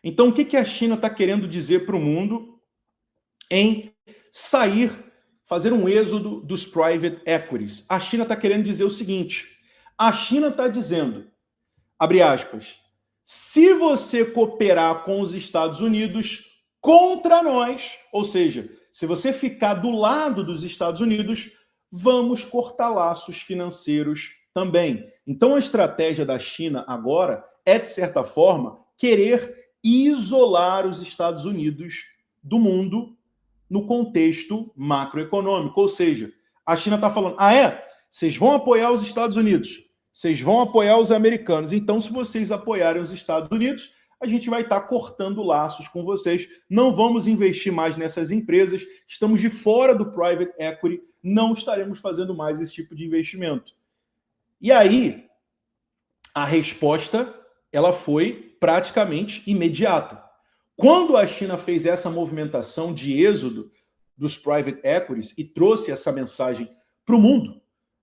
Então, o que a China está querendo dizer para o mundo em sair, fazer um êxodo dos private equities? A China está querendo dizer o seguinte: a China está dizendo, abre aspas, se você cooperar com os Estados Unidos contra nós, ou seja, se você ficar do lado dos Estados Unidos, vamos cortar laços financeiros também. Então a estratégia da China agora é, de certa forma, querer isolar os Estados Unidos do mundo no contexto macroeconômico. Ou seja, a China está falando, vocês vão apoiar os Estados Unidos, vocês vão apoiar os americanos. Então, se vocês apoiarem os Estados Unidos, a gente vai estar cortando laços com vocês. Não vamos investir mais nessas empresas. Estamos de fora do private equity. Não estaremos fazendo mais esse tipo de investimento. E aí, a resposta ela foi praticamente imediata. Quando a China fez essa movimentação de êxodo dos private equities e trouxe essa mensagem para o mundo,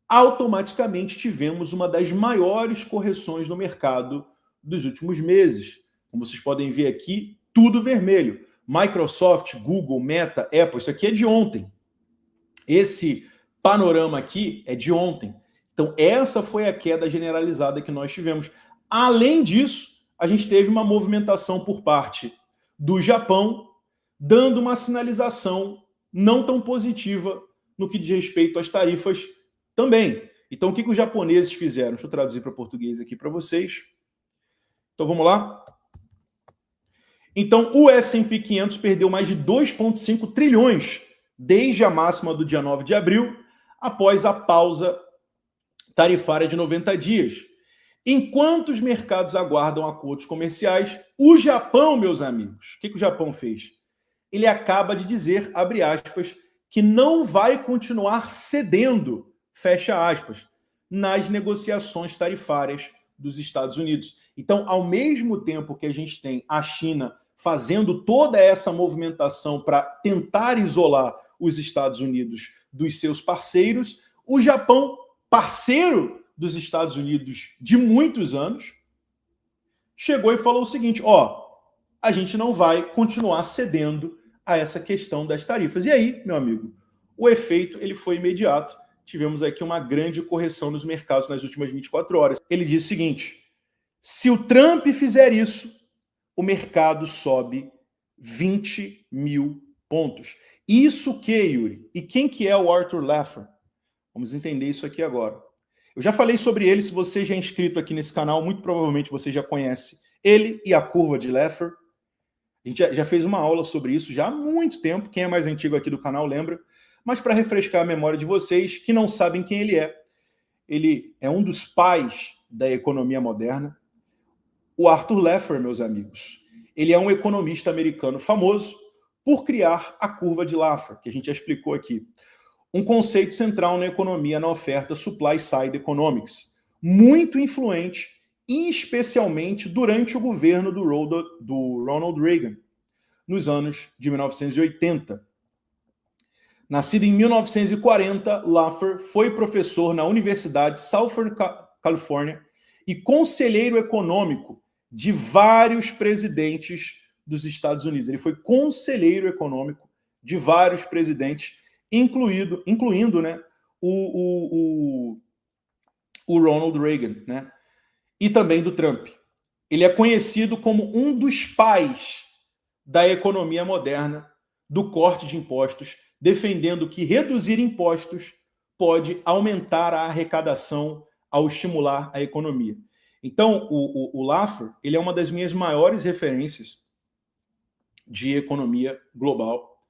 automaticamente tivemos uma das maiores correções no mercado dos últimos meses. Como vocês podem ver aqui, tudo vermelho. Microsoft, Google, Meta, Apple, isso aqui é de ontem. Esse panorama aqui é de ontem. Então, essa foi a queda generalizada que nós tivemos. Além disso, a gente teve uma movimentação por parte do Japão, dando uma sinalização não tão positiva no que diz respeito às tarifas também. Então, o que os japoneses fizeram? Deixa eu traduzir para português aqui para vocês. Então, vamos lá? Então, o S&P 500 perdeu mais de 2,5 trilhões desde a máxima do dia 9 de abril, após a pausa tarifária de 90 dias. Enquanto os mercados aguardam acordos comerciais, o Japão, meus amigos, o que o Japão fez? Ele acaba de dizer, abre aspas, que não vai continuar cedendo, fecha aspas, nas negociações tarifárias dos Estados Unidos. Então, ao mesmo tempo que a gente tem a China fazendo toda essa movimentação para tentar isolar os Estados Unidos dos seus parceiros, o Japão, parceiro dos Estados Unidos de muitos anos, chegou e falou o seguinte, a gente não vai continuar cedendo a essa questão das tarifas. E aí, meu amigo, o efeito ele foi imediato. Tivemos aqui uma grande correção nos mercados nas últimas 24 horas. Ele disse o seguinte, se o Trump fizer isso, o mercado sobe 20 mil pontos. Isso que, Yuri? E quem que é o Arthur Laffer? Vamos entender isso aqui agora. Eu já falei sobre ele, se você já é inscrito aqui nesse canal, muito provavelmente você já conhece ele e a curva de Laffer. A gente já fez uma aula sobre isso já há muito tempo, quem é mais antigo aqui do canal lembra. Mas para refrescar a memória de vocês que não sabem quem ele é um dos pais da economia moderna. O Arthur Laffer, meus amigos, ele é um economista americano famoso por criar a curva de Laffer, que a gente já explicou aqui. Um conceito central na economia na oferta Supply Side Economics, muito influente, especialmente durante o governo do Ronald Reagan, nos anos de 1980. Nascido em 1940, Laffer foi professor na Universidade Southern California e conselheiro econômico de vários presidentes dos Estados Unidos. Ele foi conselheiro econômico de vários presidentes, incluindo né, o Ronald Reagan, né, e também do Trump. Ele é conhecido como um dos pais da economia moderna, do corte de impostos, defendendo que reduzir impostos pode aumentar a arrecadação ao estimular a economia. Então, o Laffer, ele é uma das minhas maiores referências de economia global.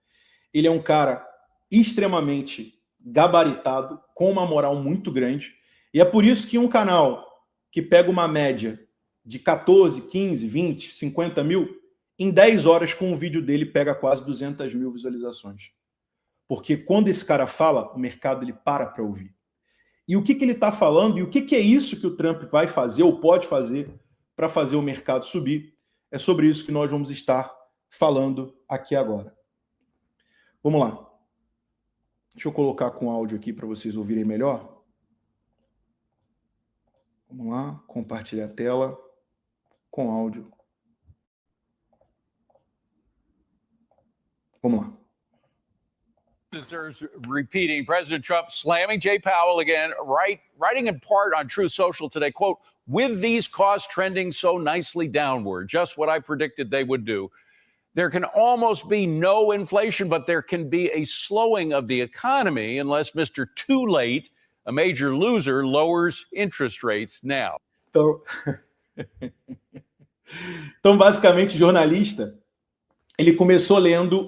Ele é um cara extremamente gabaritado, com uma moral muito grande, e é por isso que um canal que pega uma média de 14, 15, 20, 50 mil, em 10 horas com o vídeo dele pega quase 200 mil visualizações. Porque quando esse cara fala, o mercado ele para ouvir. E o que ele está falando, e o que é isso que o Trump vai fazer ou pode fazer para fazer o mercado subir, é sobre isso que nós vamos estar falando aqui agora. Vamos lá. Deixa eu colocar com áudio aqui para vocês ouvirem melhor. Vamos lá, compartilhar a tela com áudio. Vamos lá. Deserves repeating. President Trump slamming Jay Powell again, writing in part on Truth Social today, quote, with these costs trending so nicely downward, just what I predicted they would do. There can almost be no inflation, but there can be a slowing of the economy unless Mr. Too Late, a major loser, lowers interest rates now. Então basicamente, o jornalista, ele começou lendo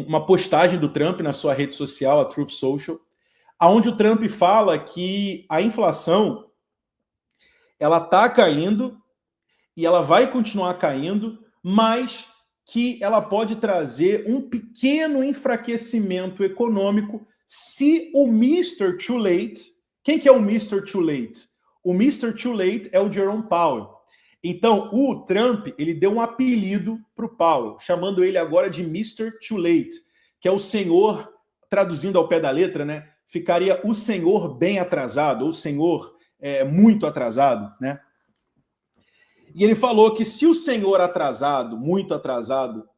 uma postagem do Trump na sua rede social, a Truth Social, onde o Trump fala que a inflação ela está caindo e ela vai continuar caindo, mas que ela pode trazer um pequeno enfraquecimento econômico se o Mr. Too Late... Quem que é o Mr. Too Late? O Mr. Too Late é o Jerome Powell. Então, o Trump, ele deu um apelido para o Powell, chamando ele agora de Mr. Too Late, que é o senhor, traduzindo ao pé da letra, né? Ficaria o senhor bem atrasado, ou o senhor muito atrasado, né? E ele falou que se o senhor atrasado, muito atrasado,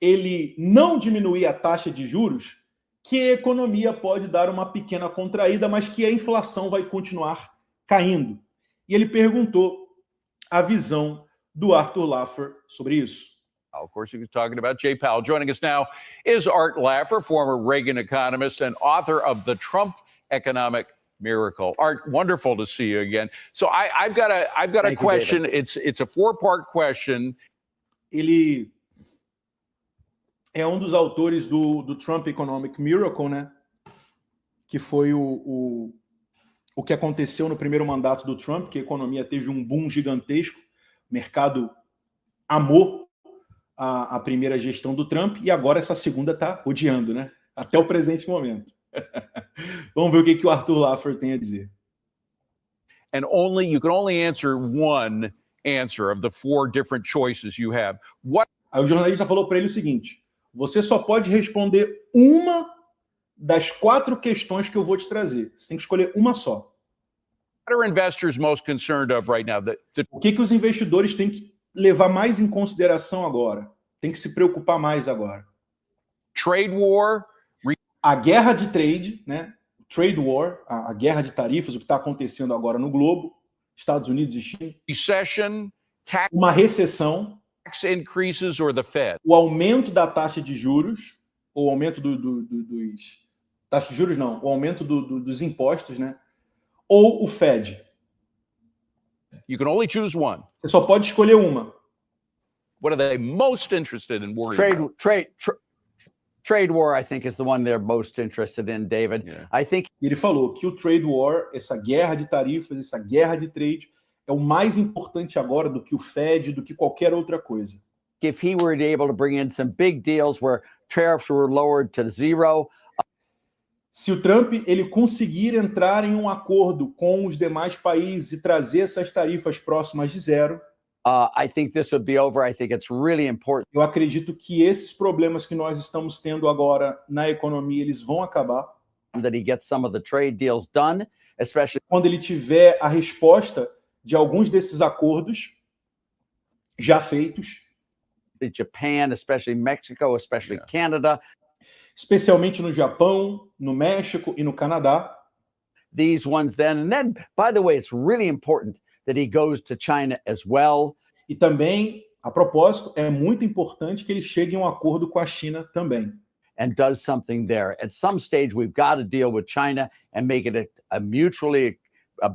ele não diminuir a taxa de juros, que a economia pode dar uma pequena contraída, mas que a inflação vai continuar caindo. E ele perguntou a visão do Arthur Laffer sobre isso. Of course, he was talking about Jay Powell. Joining us now is Art Laffer, former Reagan economist and author of The Trump Economic Miracle. Art, wonderful to see you again. So I've got a question. It's a four-part question. Ele é um dos autores do Trump Economic Miracle, né? Que foi o que aconteceu no primeiro mandato do Trump, que a economia teve um boom gigantesco, o mercado amou a primeira gestão do Trump e agora essa segunda está odiando, né? Até o presente momento. Vamos ver o que o Arthur Laffer tem a dizer. And you can only answer one answer of the four different choices you have. Aí o jornalista falou para ele o seguinte: você só pode responder uma das quatro questões que eu vou te trazer. Você tem que escolher uma só. What are investors most concerned of right now? O que os investidores têm que levar mais em consideração agora? Tem que se preocupar mais agora? Trade war. A guerra de trade, né? Trade war, a guerra de tarifas, o que está acontecendo agora no globo, Estados Unidos e China. Recession, tax, uma recessão. Tax increases or the Fed. O aumento da taxa de juros, ou o aumento dos... Taxa de juros não, o aumento dos impostos, né? Ou o Fed. You can only choose one. Você só pode escolher uma. What are they most interested in worrying about? Trade war, I think, is the one they're most interested in, David. Yeah. I think ele falou que o trade war, essa guerra de tarifas, essa guerra de trade, é o mais importante agora do que o Fed, do que qualquer outra coisa. if he were able to bring in some big deals where tariffs were lowered to zero. Se o Trump ele conseguir entrar em um acordo com os demais países e trazer essas tarifas próximas de zero, I think this would be over. I think it's really important. Eu acredito que esses problemas que nós estamos tendo agora na economia, eles vão acabar. That he gets some of the trade deals done, especially quando ele tiver a resposta de alguns desses acordos já feitos, Japan, especially Mexico, especially Canada. Especialmente no Japão, no México e no Canadá. These ones then, and then, by the way, it's really important that he goes to China as well. E também, a propósito, é muito importante que ele chegue a um acordo com a China também. And does something there. At some stage, we've got to deal with China and make it a mutually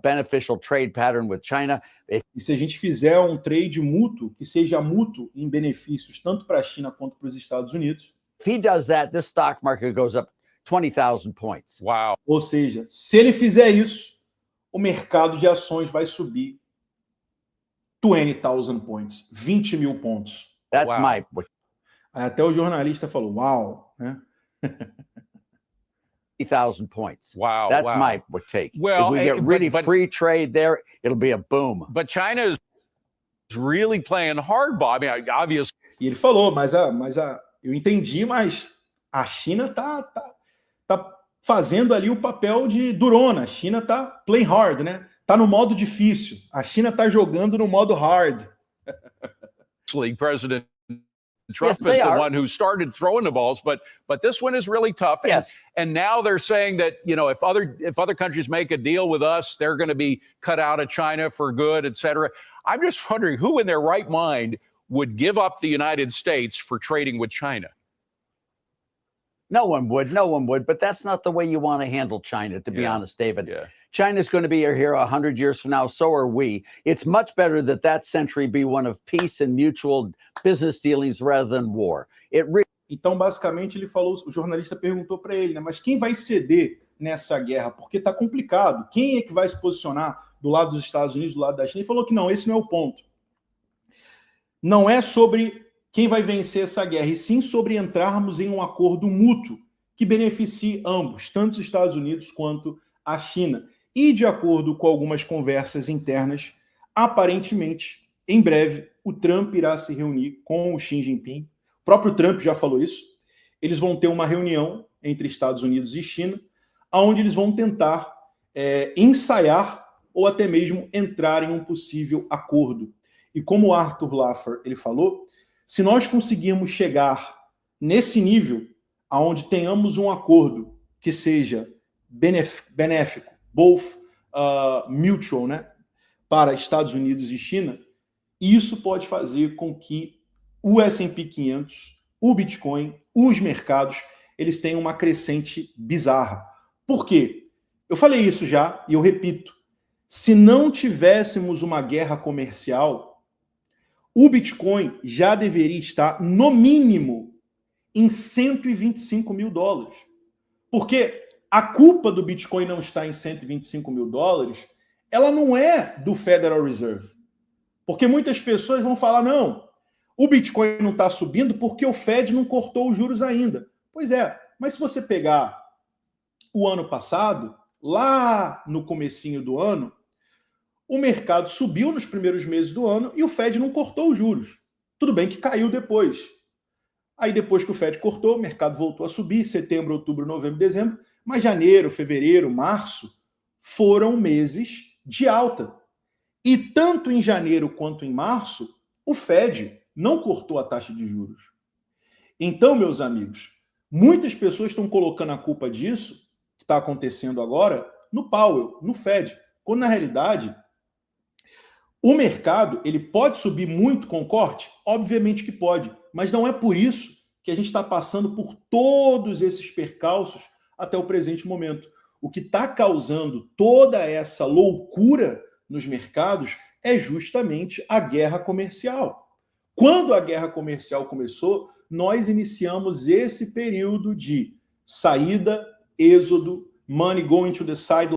beneficial trade pattern with China. E se a gente fizer um trade mútuo, que seja mútuo em benefícios tanto para a China quanto para os Estados Unidos. If he does that, this stock market goes up 20,000 points. Wow. Ou seja, se ele fizer isso, o mercado de ações vai subir 20,000 points, 20 mil pontos. That's Wow. my. Até o jornalista falou, uau, né? 3,000 points. Wow. That's wow. my take. Well, if we get really but- free trade there, it'll be a boom. But China is really playing hardball. I mean, obviously. E ele falou, eu entendi, mas a China tá fazendo ali o papel de durona. A China tá playing hard, né? Tá no modo difícil. A China tá jogando no modo hard. President Trump Yes, they is the are. one who started throwing the balls, but this one is really tough. Yes. And now they're saying that, you know, if other countries make a deal with us, they're going to be cut out of China for good, et cetera. I'm just wondering who in their right mind would give up the United States for trading with China. No one would, but that's not the way you want to handle China, to be honest, David. Yeah. China's going to be here 100 years from now, so are we. It's much better that century be one of peace and mutual business dealings rather than war. Então, basicamente, ele falou, o jornalista perguntou para ele, né, mas quem vai ceder nessa guerra? Porque está complicado. Quem é que vai se posicionar do lado dos Estados Unidos, do lado da China? Ele falou que não, esse não é o ponto. Não é sobre quem vai vencer essa guerra, e sim sobre entrarmos em um acordo mútuo que beneficie ambos, tanto os Estados Unidos quanto a China. E, de acordo com algumas conversas internas, aparentemente, em breve, o Trump irá se reunir com o Xi Jinping. O próprio Trump já falou isso. Eles vão ter uma reunião entre Estados Unidos e China, onde eles vão tentar ensaiar ou até mesmo entrar em um possível acordo. E como o Arthur Laffer ele falou, se nós conseguirmos chegar nesse nível, onde tenhamos um acordo que seja benéfico, both mutual, né, para Estados Unidos e China, isso pode fazer com que o S&P 500, o Bitcoin, os mercados, eles tenham uma crescente bizarra. Por quê? Eu falei isso já e eu repito. Se não tivéssemos uma guerra comercial, o Bitcoin já deveria estar, no mínimo, em 125 mil dólares. Porque a culpa do Bitcoin não estar em 125 mil dólares, ela não é do Federal Reserve. Porque muitas pessoas vão falar, não, o Bitcoin não está subindo porque o Fed não cortou os juros ainda. Pois é, mas se você pegar o ano passado, lá no comecinho do ano, o mercado subiu nos primeiros meses do ano e o Fed não cortou os juros. Tudo bem que caiu depois. Aí depois que o Fed cortou, o mercado voltou a subir, setembro, outubro, novembro, dezembro, mas janeiro, fevereiro, março foram meses de alta. E tanto em janeiro quanto em março, o Fed não cortou a taxa de juros. Então, meus amigos, muitas pessoas estão colocando a culpa disso, que está acontecendo agora, no Powell, no Fed, quando na realidade o mercado ele pode subir muito com corte? Obviamente que pode, mas não é por isso que a gente está passando por todos esses percalços até o presente momento. O que está causando toda essa loucura nos mercados é justamente a guerra comercial. Quando a guerra comercial começou, nós iniciamos esse período de saída, êxodo, money going to the side